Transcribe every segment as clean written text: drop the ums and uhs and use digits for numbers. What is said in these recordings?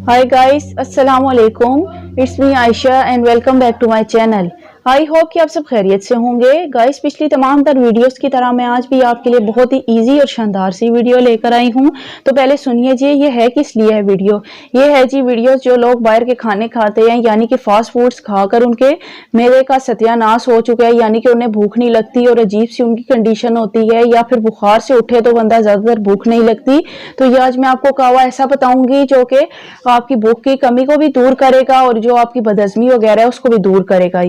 Hi guys, Assalamu alaikum. It's me Aisha and welcome back to my channel. I hope कि आप सब खैरियत से होंगे। गाइस पिछली तमाम तर वीडियोस की तरह मैं आज भी आपके लिए बहुत ही इजी और शानदार सी वीडियो लेकर आई हूँ। तो पहले सुनिए जी, ये है किस लिए है वीडियो। ये है जी वीडियो जो लोग बाहर के खाने खाते हैं, यानी कि फास्ट फूड्स खाकर उनके मेरे का सत्यानाश हो चुका है, यानी कि उन्हें भूख नहीं लगती और अजीब सी उनकी कंडीशन होती है, या फिर बुखार से उठे तो बंदा ज्यादातर भूख नहीं लगती। तो ये आज मैं आपको कहवा ऐसा बताऊंगी जो कि आपकी भूख की कमी को भी दूर करेगा और जो आपकी बदहजमी वगैरह है उसको भी दूर करेगा।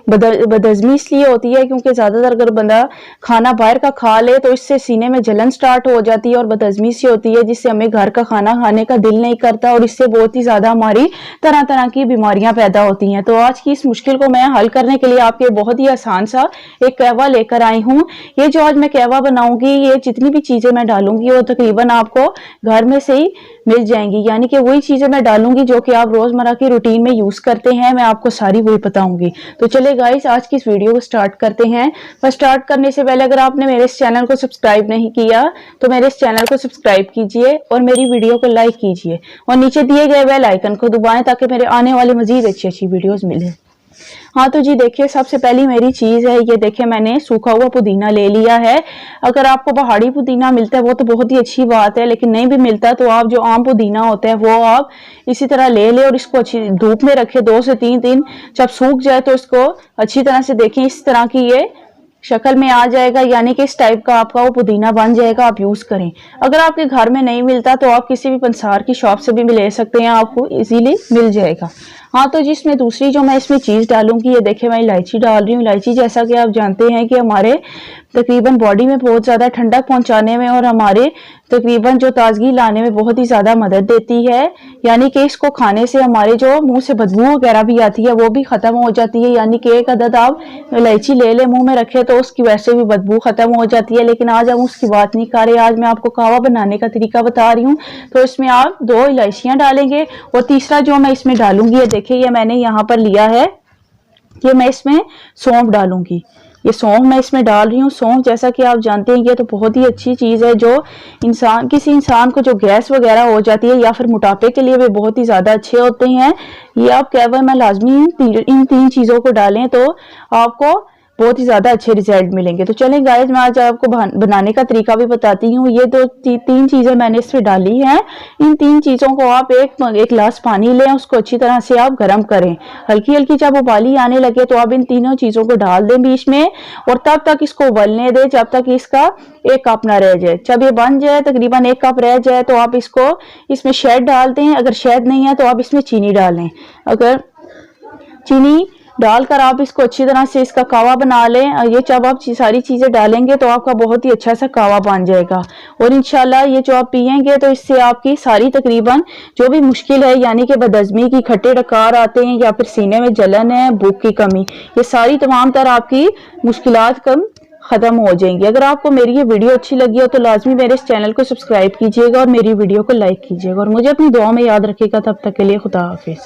बदहजमी इसलिए होती है क्योंकि ज्यादातर अगर बंदा खाना बाहर का खा ले तो इससे सीने में जलन स्टार्ट हो जाती है और बदहजमी सी होती है, जिससे हमें घर का खाना खाने का दिल नहीं करता और इससे बहुत ही ज्यादा हमारी तरह तरह की बीमारियां पैदा होती हैं। तो आज की इस मुश्किल को मैं हल करने के लिए आपके बहुत ही आसान सा एक कहवा लेकर आई हूँ। ये जो आज मैं कहवा बनाऊंगी, ये जितनी भी चीजें मैं डालूंगी वो तकरीबन आपको घर में से ही मिल जाएंगी, यानी कि वही चीजें मैं डालूंगी जो कि आप रोजमर्रा की रूटीन में यूज करते हैं, मैं आपको सारी वही बताऊंगी। तो चले गाइस आज की इस वीडियो को स्टार्ट करते हैं। पर स्टार्ट करने से पहले अगर आपने मेरे इस चैनल को सब्सक्राइब नहीं किया तो मेरे इस चैनल को सब्सक्राइब कीजिए और मेरी वीडियो को लाइक कीजिए और नीचे दिए गए बेल आइकन को दबाएं ताकि मेरे आने वाली मजीद अच्छी अच्छी वीडियोस मिले। हाँ तो जी देखिए, सबसे पहली मेरी चीज है, ये देखिए मैंने सूखा हुआ पुदीना ले लिया है। अगर आपको पहाड़ी पुदीना मिलता है वो तो बहुत ही अच्छी बात है, लेकिन नहीं भी मिलता तो आप जो आम पुदीना होता है वो आप इसी तरह ले ले और इसको अच्छी धूप में रखे 2 से 3 दिन। जब सूख जाए तो इसको अच्छी तरह से देखें, इस तरह की ये शक्ल में आ जाएगा, यानी कि इस टाइप का आपका वो पुदीना बन जाएगा। आप यूज करें। अगर आपके घर में नहीं मिलता तो आप किसी भी पंसार की शॉप से भी ले सकते हैं, आपको इजीली मिल जाएगा। हाँ तो जिसमें दूसरी जो मैं इसमें चीज डालूंगी, ये देखिए मैं इलायची डाल रही हूँ। इलायची जैसा कि आप जानते हैं कि हमारे तकरीबन बॉडी में बहुत ज्यादा ठंडक पहुंचाने में और हमारे तकरीबन जो ताजगी लाने में बहुत ही ज्यादा मदद देती है, यानी कि इसको खाने से हमारे जो मुंह से बदबू वगैरह भी आती है वो भी खत्म हो जाती है। यानी कि एक अदद आप इलायची ले ले मुंह में रखे तो उसकी वैसे भी बदबू खत्म हो जाती है। लेकिन आज हम उसकी बात नहीं कर रहे, आज मैं आपको कहवा बनाने का तरीका बता रही हूँ। तो इसमें आप 2 इलायचियां डालेंगे और तीसरा जो मैं इसमें डालूंगी, ये देखिए ये मैंने यहाँ पर लिया है, ये मैं इसमें सौंफ डालूंगी। ये सौंफ मैं इसमें डाल रही हूँ। सौंफ जैसा कि आप जानते हैं ये तो बहुत ही अच्छी चीज है, जो किसी इंसान को जो गैस वगैरह हो जाती है या फिर मोटापे के लिए भी बहुत ही ज्यादा अच्छे होते हैं। ये आप कहवा में लाजमी इन 3 चीजों को डालें तो आपको बहुत ही ज्यादा अच्छे रिजल्ट मिलेंगे। तो चलें गाइस मैं आज आपको बनाने का तरीका भी बताती हूँ। ये 3 चीजें मैंने इसमें डाली हैं। इन 3 चीजों को आप एक गिलास पानी लें, उसको अच्छी तरह से आप गर्म करें। हल्की हल्की जब उबाली आने लगे तो आप इन तीनों चीजों को डाल दें बीच में और तब तक इसको उबलने दें जब तक इसका 1 कप ना रह जाए। जब ये बन जाए तकरीबन 1 कप रह जाए तो आप इसको इसमें शहद डाल दें। अगर शहद नहीं है तो आप इसमें चीनी डालें। अगर चीनी डालकर आप इसको अच्छी तरह से इसका कहवा बना लें। ये जब आप सारी चीजें डालेंगे तो आपका बहुत ही अच्छा सा कहवा बन जाएगा और इंशाल्लाह ये जो आप पियेंगे तो इससे आपकी सारी तकरीबन जो भी मुश्किल है, यानी कि बदहजमी की, खट्टे डकार आते हैं या फिर सीने में जलन है, भूख की कमी, ये सारी तमाम तरह आपकी मुश्किलात कम खत्म हो जाएंगी। अगर आपको मेरी ये वीडियो अच्छी लगी हो तो लाजमी मेरे इस चैनल को सब्सक्राइब कीजिएगा और मेरी वीडियो को लाइक कीजिएगा और मुझे अपनी दुआ में याद रखिएगा। तब तक के लिए खुदा हाफिज।